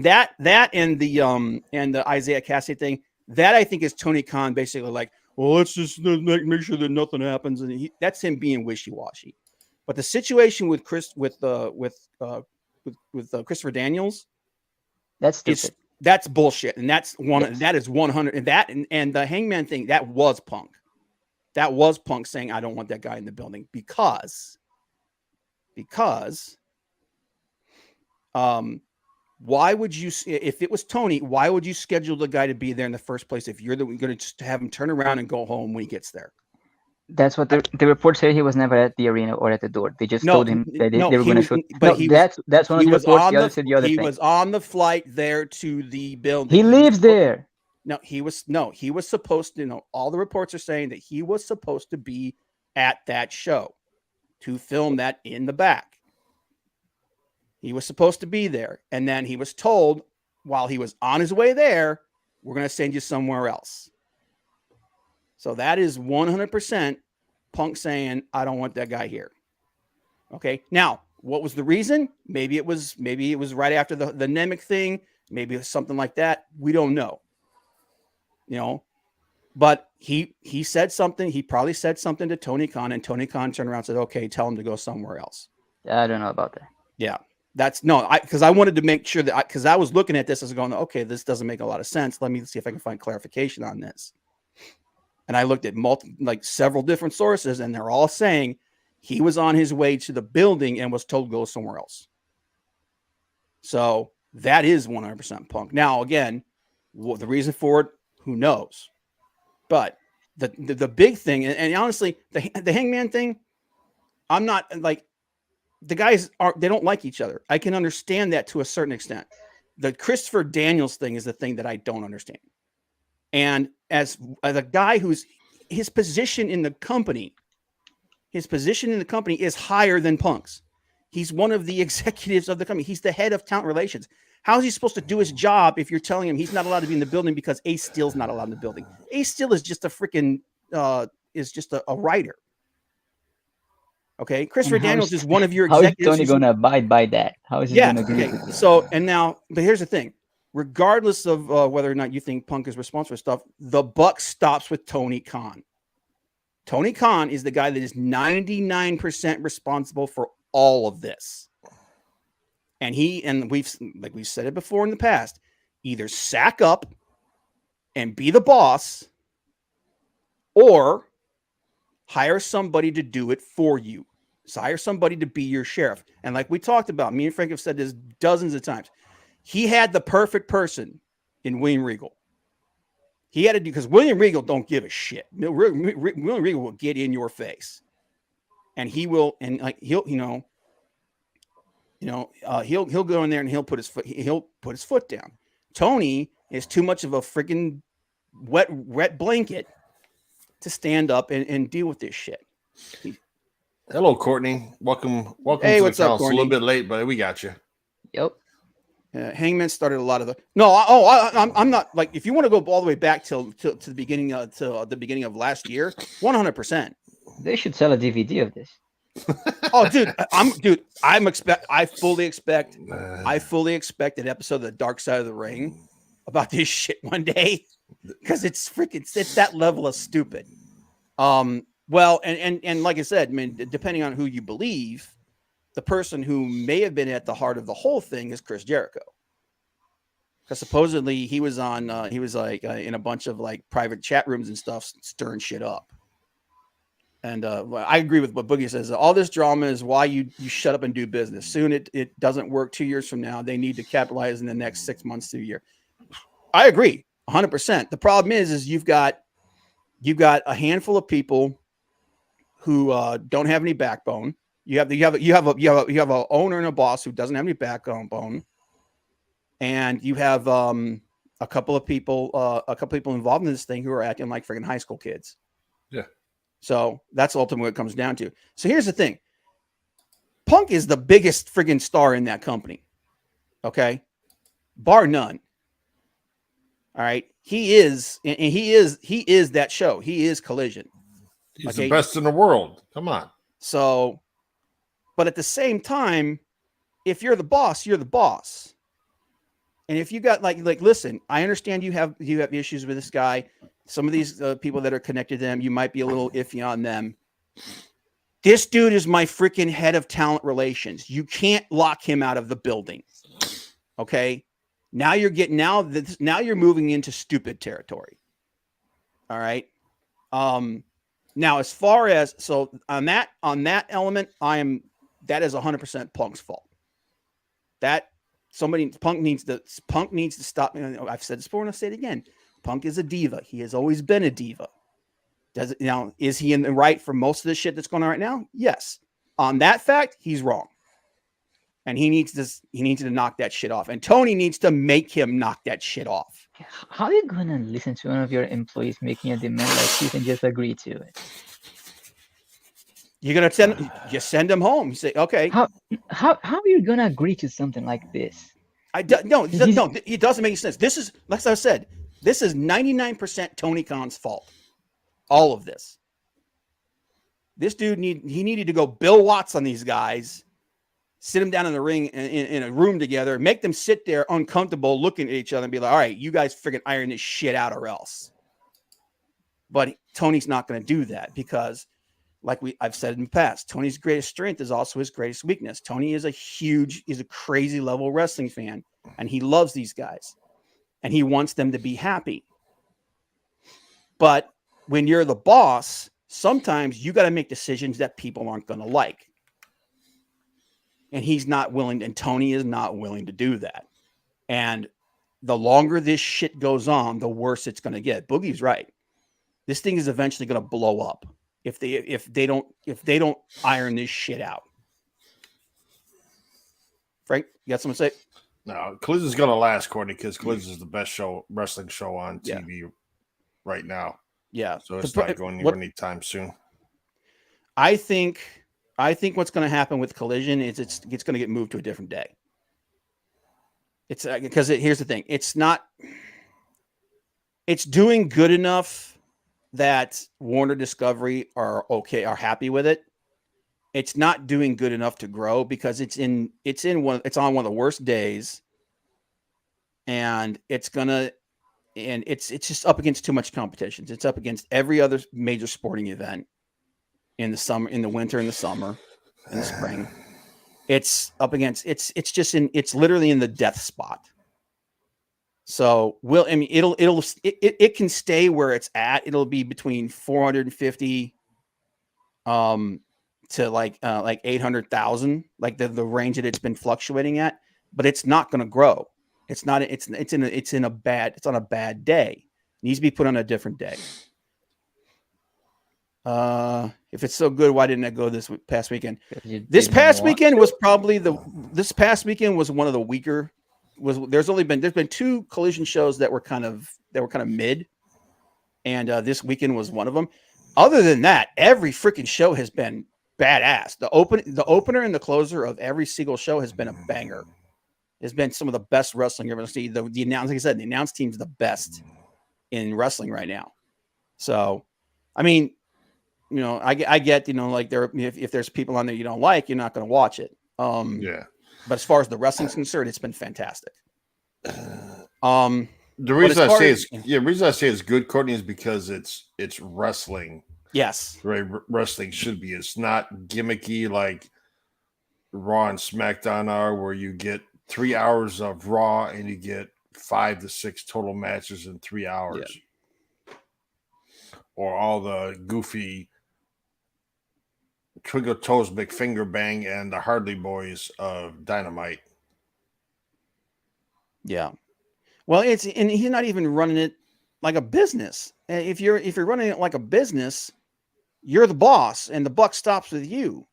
and the Isaiah Cassidy thing, that I think is Tony Khan basically like, well, let's just make sure that nothing happens, and that's him being wishy-washy. But the situation with Christopher Daniels, that's stupid. That's bullshit, and that's one. Yes. That is 100. And that and the Hangman thing, that was Punk. That was Punk saying, "I don't want that guy in the building," because, why would you? If it was Tony, why would you schedule the guy to be there in the first place if you're going to just have him turn around and go home when he gets there? That's what the report said. He was never at the arena or at the door. They just told him that they were going to shoot. But that's one of the reports. The other said the other thing. He was on the flight there to the building. He lives there. He was supposed to. All the reports are saying that he was supposed to be at that show to film that in the back. He was supposed to be there, and then he was told while he was on his way there, "We're going to send you somewhere else." So that is 100% Punk saying, "I don't want that guy here." Okay. Now, what was the reason? Maybe it was right after the Nemec thing. Maybe it was something like that. We don't know. But he said something. He probably said something to Tony Khan, and Tony Khan turned around and said, "Okay, tell him to go somewhere else." I don't know about that. Yeah. Because I wanted to make sure that because I was looking at this as going, okay, this doesn't make a lot of sense. Let me see if I can find clarification on this. And I looked at several different sources, and they're all saying he was on his way to the building and was told to go somewhere else. So that is 100% Punk. Now, again, the reason for it, who knows? But the big thing, and honestly, the Hangman thing, I'm not like the guys they don't like each other. I can understand that to a certain extent. The Christopher Daniels thing is the thing that I don't understand. And as a guy who's his position in the company is higher than Punk's. He's one of the executives of the company. He's the head of talent relations. How is he supposed to do his job if you're telling him he's not allowed to be in the building because Ace Steel's not allowed in the building? Ace Steel is just a freaking a writer. Okay, Christopher Daniels is one of your executives. How is Tony going to abide by that? How is he going to do it? So, but here's the thing. Regardless of whether or not you think Punk is responsible for stuff, the buck stops with Tony Khan. Tony Khan is the guy that is 99% responsible for all of this. And we've said it before in the past, either sack up and be the boss or hire somebody to do it for you. So hire somebody to be your sheriff. And like we talked about, me and Frank have said this dozens of times. He had the perfect person in William Regal. He had to do because William Regal don't give a shit. William Regal will get in your face, and he will, and like he'll go in there and he'll put his foot down. Tony is too much of a freaking wet blanket to stand up and deal with this shit. Hello, Courtney. Welcome. Hey, to what's the up, council. Courtney? A little bit late, but we got you. Yep. Hangman started a lot of the. No, I'm not like. If you want to go all the way back to the beginning of last year, 100%. They should sell a DVD of this. Oh, dude, I fully expect an episode of the Dark Side of the Ring about this shit one day, because it's that level of stupid. Well, and like I said, I mean, depending on who you believe, the person who may have been at the heart of the whole thing is Chris Jericho, because supposedly he was in a bunch of like private chat rooms and stuff, stirring shit up. And I agree with what Boogie says. All this drama is why you shut up and do business. Soon it doesn't work. 2 years from now, they need to capitalize in the next 6 months to a year. I agree 100%. The problem is you've got a handful of people who don't have any backbone. You have a owner and a boss who doesn't have any backbone, and you have a couple of people involved in this thing who are acting like freaking high school kids. Yeah. So that's ultimately what it comes down to. So here's the thing: Punk is the biggest friggin' star in that company. Okay, bar none. All right, he is that show. He is Collision. He's the best in the world. Come on. So, but at the same time, if you're the boss, you're the boss. And if you got like, listen, I understand you have issues with this guy. Some of these people that are connected to them, you might be a little iffy on them. This dude is my freaking head of talent relations. You can't lock him out of the building. Okay. Now you're moving into stupid territory. All right. Now, as far as on that element, that is 100% Punk's fault. Punk needs to stop. I've said this before and I'll say it again. Punk is a diva. He has always been a diva. Is he in the right for most of the shit that's going on right now? Yes. On that fact, he's wrong. And he needs to knock that shit off. And Tony needs to make him knock that shit off. How are you gonna listen to one of your employees making a demand like you can just agree to it? You're gonna send him home. You say, okay. How are you gonna agree to something like this? It doesn't make sense. This is, like I said, this is 99% Tony Khan's fault. All of this. This dude needed to go Bill Watts on these guys, sit them down in the ring in a room together, make them sit there uncomfortable looking at each other and be like, all right, you guys freaking iron this shit out or else. But Tony's not going to do that because, like I've said in the past, Tony's greatest strength is also his greatest weakness. Tony is a crazy level wrestling fan, and he loves these guys, and he wants them to be happy. But when you're the boss, sometimes you got to make decisions that people aren't going to like. And Tony is not willing to do that. And the longer this shit goes on, the worse it's going to get. Boogie's right. This thing is eventually going to blow up if they don't iron this shit out. Frank, you got something to say? No, Collision's going to last, Courtney, because Collision is the best wrestling show on TV right now. Yeah. So it's not going anywhere anytime soon. I think what's going to happen with Collision is it's going to get moved to a different day. It's because here's the thing. It's doing good enough that Warner Discovery are happy with it. It's not doing good enough to grow because it's on one of the worst days, and it's just up against too much competition. It's up against every other major sporting event in the summer, in the winter, in the summer, in the spring. It's up against it's literally in the death spot. So it can stay where it's at. It'll be between 450 to like 800,000, like the range that it's been fluctuating at, but it's not going to grow. It's on a bad day. It needs to be put on a different day. If it's so good, why didn't I go this past weekend? This past weekend was one of the weaker. There's been two Collision shows that were kind of mid, and this weekend was one of them. Other than that, every freaking show has been badass. The opener and the closer of every single show has been a banger. has been some of the best wrestling you're ever see. The announce, like I said, the announce team's the best in wrestling right now. So, I mean, I get, like if there's people on there you don't like, you're not going to watch it. Yeah. But as far as the wrestling's concerned, it's been fantastic. The reason I say it's good, Courtney, is because it's wrestling. Yes. Right. Wrestling should be. It's not gimmicky like Raw and SmackDown are, where you get 3 hours of Raw and you get 5 to 6 total matches in 3 hours. Yeah. Or all the goofy Twinkle Toes McFinger Bang and the Hardly Boys of Dynamite. Yeah. Well, and he's not even running it like a business. If you're running it like a business, you're the boss and the buck stops with you.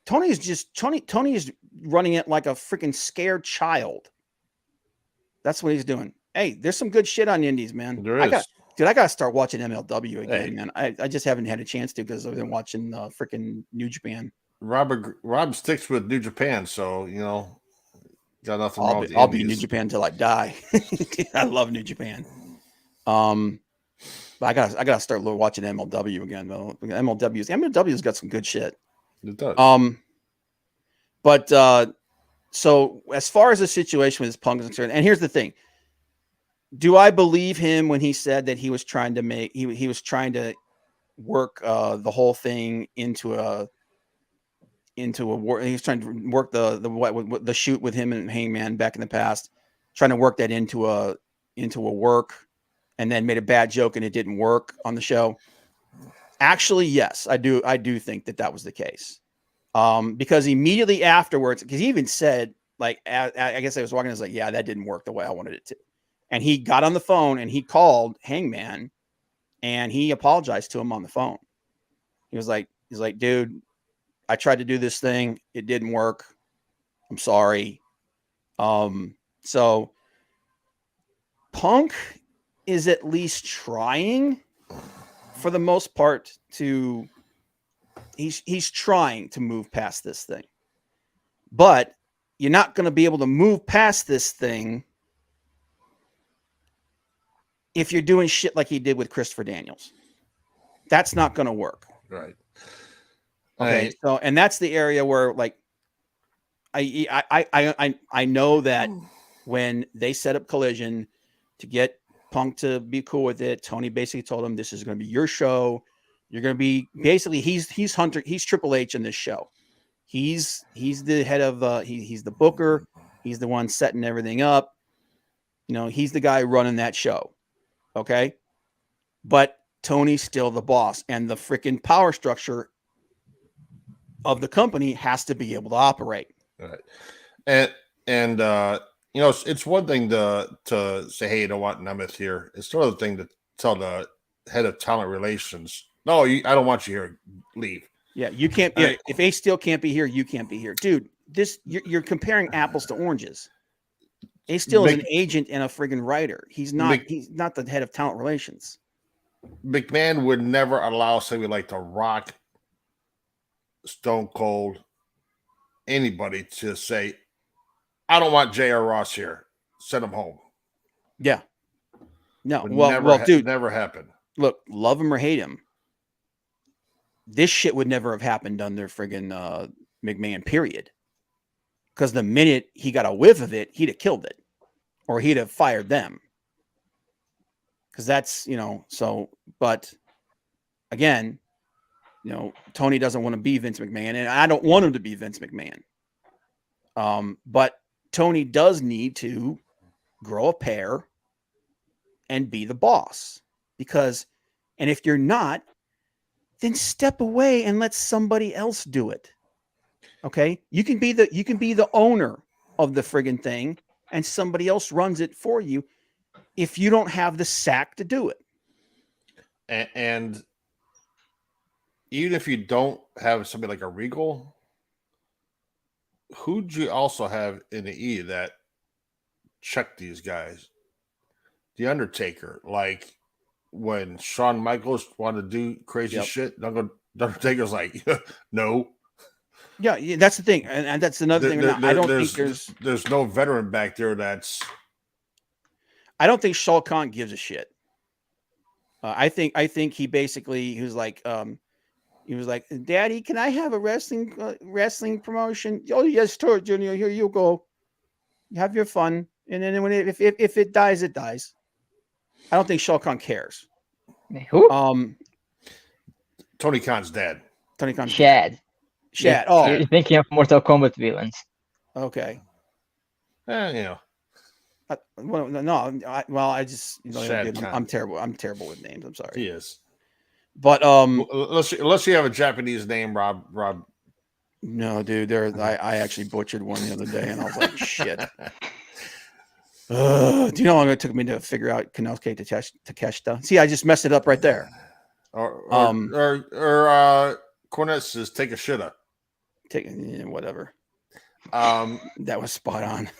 Tony is running it like a freaking scared child. That's what he's doing. Hey, there's some good shit on indies, man. There is. I gotta start watching MLW again, man. I just haven't had a chance to because I've been watching freaking New Japan. Rob sticks with New Japan, so got nothing wrong with the I'll be New Japan until I die. I love New Japan. But I gotta start watching MLW again though. MLW's got some good shit. It does. But so as far as the situation with this Punk is concerned, and here's the thing. Do I believe him when he said that he was trying to he was trying to work the whole thing into a war? He was trying to work the shoot with him and Hangman back in the past, trying to work that into a work, and then made a bad joke and it didn't work on the show. Actually, yes, I do think that was the case. Because immediately afterwards, because he even said, like, I guess I was walking, I was like, yeah, that didn't work the way I wanted it to. And he got on the phone and he called Hangman and he apologized to him on the phone. He's like, dude, I tried to do this thing. It didn't work. I'm sorry. So Punk is at least trying for the most part he's trying to move past this thing, but you're not going to be able to move past this thing if you're doing shit like he did with Christopher Daniels. That's not going to work. Right. Okay. So, and that's the area where, like, I know that when they set up Collision to get Punk to be cool with it, Tony basically told him, this is going to be your show. You're going to be basically, he's Hunter. He's Triple H in this show. He's the head of, he's the booker. He's the one setting everything up. He's the guy running that show. Okay. But Tony's still the boss, and the freaking power structure of the company has to be able to operate. Right. And it's one thing to say, hey, you know what, Nemeth here. It's another thing to tell the head of talent relations, no, I don't want you here. Leave. Yeah, you can't. Yeah, if Ace Steel can't be here, you can't be here, dude. You're comparing apples to oranges. Ace Steel is an agent and a friggin' writer. He's not. He's not the head of talent relations. McMahon would never allow somebody like The Rock, Stone Cold, anybody to say, "I don't want J.R. Ross here. Send him home." Yeah. No. Dude, never happened. Look, love him or hate him, this shit would never have happened under friggin' McMahon, period. Because the minute he got a whiff of it, he'd have killed it. Or he'd have fired them. Because that's, so, but again, Tony doesn't want to be Vince McMahon, and I don't want him to be Vince McMahon. But Tony does need to grow a pair and be the boss. Because, and if you're not, then step away and let somebody else do it. Okay? You can be the owner of the friggin' thing, and somebody else runs it for you if you don't have the sack to do it. And even if you don't have somebody like a Regal, who'd you also have in the E that check these guys? The Undertaker, like when Shawn Michaels wanted to do crazy shit, the Undertaker's like, no. Yeah, that's the thing, and that's another thing. I don't think there's no veteran back there that's. I don't think Shao Kahn gives a shit. I think he basically he was like, Daddy, can I have a wrestling promotion? Oh yes, sir, Junior. Here you go. Have your fun, and then if it dies, it dies. I don't think Shao Kahn cares. Who? Tony Khan's dad. Tony Khan's Shad. Shad. Oh, You're thinking of Mortal Kombat villains. You okay. know. I just Shad Khan. I'm terrible. I'm terrible with names. I'm sorry. He is. But unless you have a Japanese name, Rob. No, dude. I actually butchered one the other day, and I was like, shit. Do you know how long it took me to figure out Konosuke Takeshita? See, I just messed it up right there. Or Cornette says take a shitta. Whatever. That was spot on.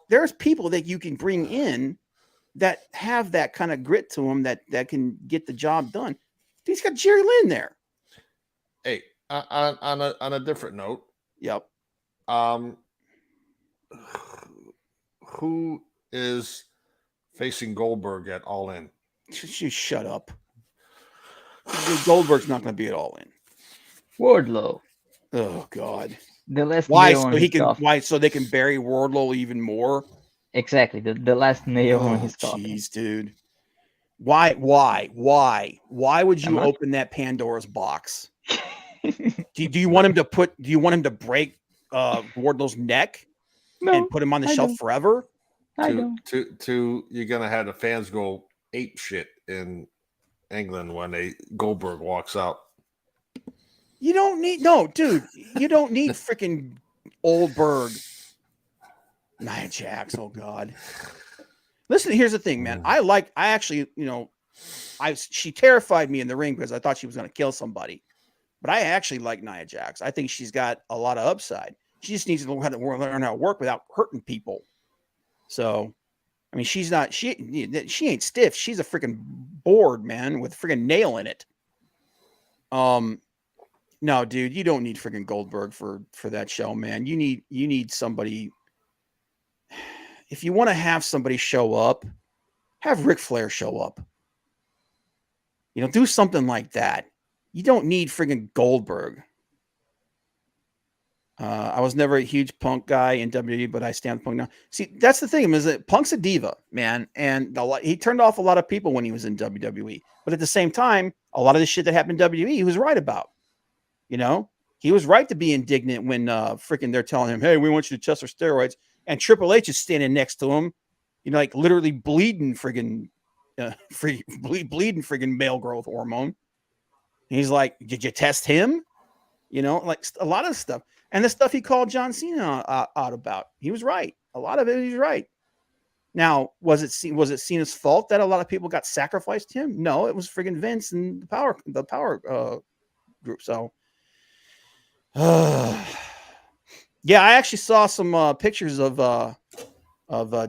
There's people that you can bring in that have that kind of grit to them that can get the job done. He's got Jerry Lynn there. Hey, on a different note. Yep. Who is facing Goldberg at All In? You shut up. Goldberg's not going to be at All In. Wardlow. Oh God. The last why so they can bury Wardlow even more? Exactly. The last nail on his coffin. Jeez, dude. Why would you open that Pandora's box? do you want him to break Wardlow's neck and put him on the shelf forever? You're gonna have the fans go ape shit in England when Goldberg walks out. You don't need freaking Oldberg. Nia Jax, oh God. Listen, here's the thing, man. She terrified me in the ring because I thought she was going to kill somebody. But I actually like Nia Jax. I think she's got a lot of upside. She just needs to learn how to work without hurting people. So, I mean, she ain't stiff. She's a freaking board, man, with a freaking nail in it. No, dude, you don't need freaking Goldberg for that show, man. You need somebody. If you want to have somebody show up, have Ric Flair show up. Do something like that. You don't need freaking Goldberg. I was never a huge Punk guy in WWE, but I stand Punk now. See, that's the thing is that Punk's a diva, man, and he turned off a lot of people when he was in WWE. But at the same time, a lot of the shit that happened in WWE, he was right about. He was right to be indignant when freaking they're telling him, "Hey, we want you to test for steroids," and Triple H is standing next to him, like literally bleeding friggin' bleeding friggin' male growth hormone. And he's like, "Did you test him?" Like a lot of stuff. And the stuff he called John Cena out about, he was right. A lot of it, he was right. Now, was it Cena's fault that a lot of people got sacrificed to him? No, it was friggin' Vince and the power group. So, yeah, I actually saw some pictures of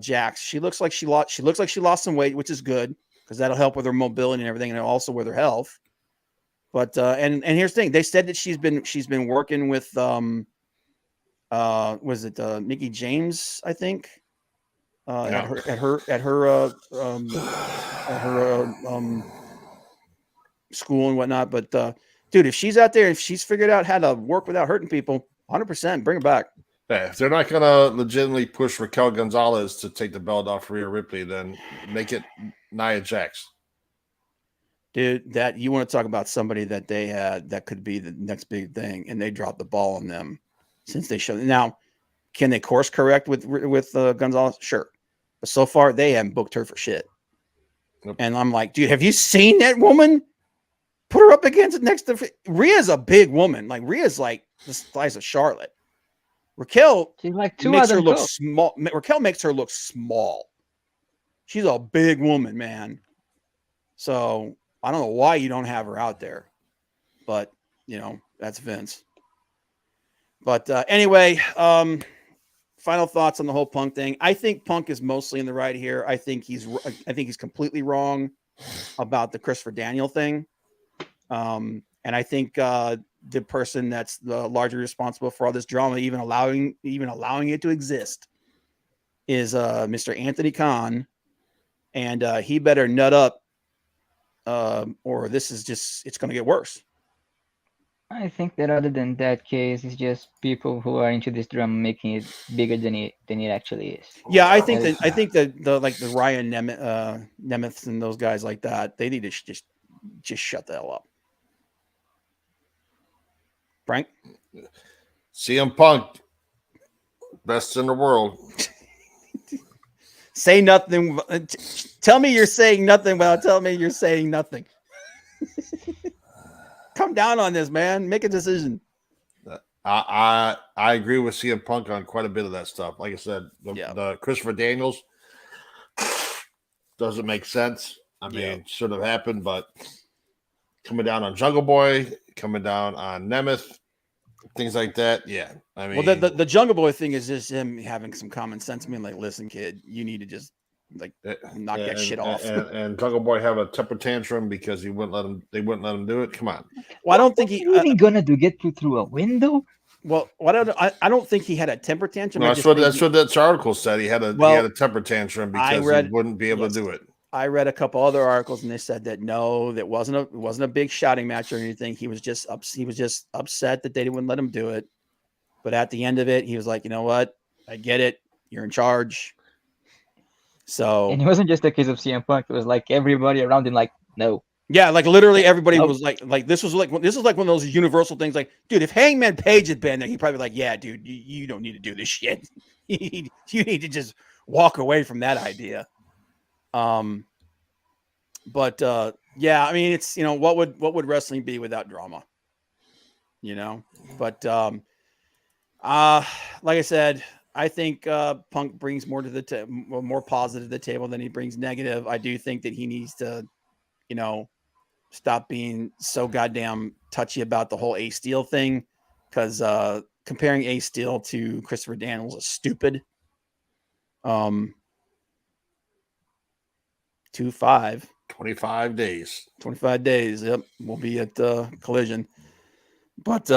Jax. She looks like she lost some weight, which is good because that'll help with her mobility and everything, and also with her health. But and here's the thing: they said that she's been working with was it Mickey James? I think at her school and whatnot. But dude, if she's out there, if she's figured out how to work without hurting people, 100%, bring her back. Yeah, if they're not gonna legitimately push Raquel Gonzalez to take the belt off Rhea Ripley, then make it Nia Jax. Dude, that you want to talk about somebody that they had that could be the next big thing, and they dropped the ball on them since they showed. Now, can they course correct with Gonzalez? Sure, but so far they haven't booked her for shit. Nope. And I'm like, dude, have you seen that woman? Put her up against it next to Rhea's a big woman. Like Rhea's like the size of Charlotte. Raquel, she's like makes her look small. Raquel makes her look small. She's a big woman, man. So I don't know why you don't have her out there, but that's Vince. But anyway, final thoughts on the whole Punk thing. I think Punk is mostly in the right here. I think he's completely wrong about the Christopher Daniel thing. And And I think the person that's the largely responsible for all this drama, even allowing it to exist, is Mr. Anthony Khan, and he better nut up, or this is it's going to get worse. I think that other than that case, it's just people who are into this drama making it bigger than it actually is. Yeah, I think that the Ryan Nemeth and those guys like that, they need to just shut the hell up. Frank? CM Punk, best in the world. Say nothing. Tell me you're saying nothing without telling me you're saying nothing. Come down on this, man. Make a decision. I agree with CM Punk on quite a bit of that stuff. Like I said, the Christopher Daniels doesn't make sense. I mean, should have happened, but coming down on Jungle Boy, coming down on Nemeth, things like that. Yeah. I mean, well, the Jungle Boy thing is just him having some common sense. I mean, like, listen, kid, you need to just knock that shit off. And Jungle Boy have a temper tantrum because they wouldn't let him do it. Come on. Well, I don't think he even gonna do get through a window. Well, I don't think he had a temper tantrum. No, that's what that article said. He had a temper tantrum because he wouldn't be able to do it. I read a couple other articles and they said that no, that wasn't a big shouting match or anything. He was just upset that they wouldn't let him do it. But at the end of it, he was like, you know what? I get it. You're in charge. So, and it wasn't just a case of CM Punk. It was like everybody around him, like, no. Yeah, like literally everybody was like this is like one of those universal things. Like, dude, if Hangman Page had been there, he'd probably be like, yeah, dude, you don't need to do this shit. You need to just walk away from that idea. But yeah, I mean, it's, what would wrestling be without drama? But like I said, I think Punk brings more to more positive to the table than he brings negative. I do think that he needs to, stop being so goddamn touchy about the whole Ace Steel thing, because comparing Ace Steel to Christopher Daniels is stupid. 25 days. 25 days. Yep, we'll be at Collision, but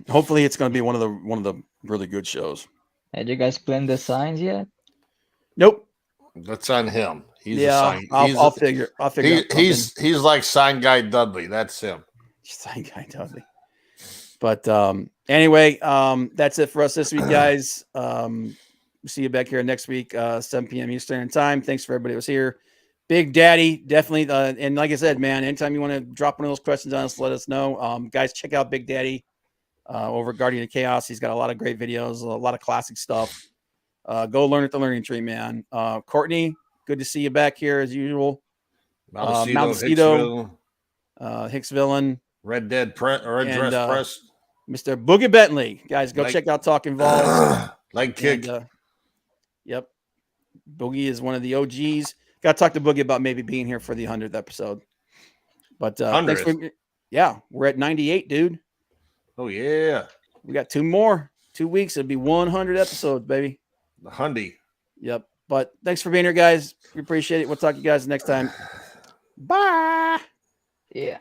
hopefully it's going to be one of the really good shows. Had you guys planned the signs yet? Nope. That's on him. I'll figure. He's like Sign Guy Dudley. That's him. Sign Guy Dudley. But anyway, that's it for us this week, guys. See you back here next week, 7 p.m. Eastern time. Thanks for everybody who was here. Big Daddy, definitely. And like I said, man, anytime you want to drop one of those questions on us, let us know. Guys, check out Big Daddy over at Guardian of Chaos. He's got a lot of great videos, a lot of classic stuff. Go learn at the Learning Tree, man. Courtney, good to see you back here as usual. Mountecito, Hicksvillain, Red Dress Press, Mr. Boogie Bentley. Guys, go check out Talking Balls. Kick. Yep. Boogie is one of the OGs. Got to talk to Boogie about maybe being here for the 100th episode. But we're at 98, dude. Oh, yeah. We got 2 more. 2 weeks. It'll be 100 episodes, baby. The Hundy. Yep. But thanks for being here, guys. We appreciate it. We'll talk to you guys next time. Bye. Yeah.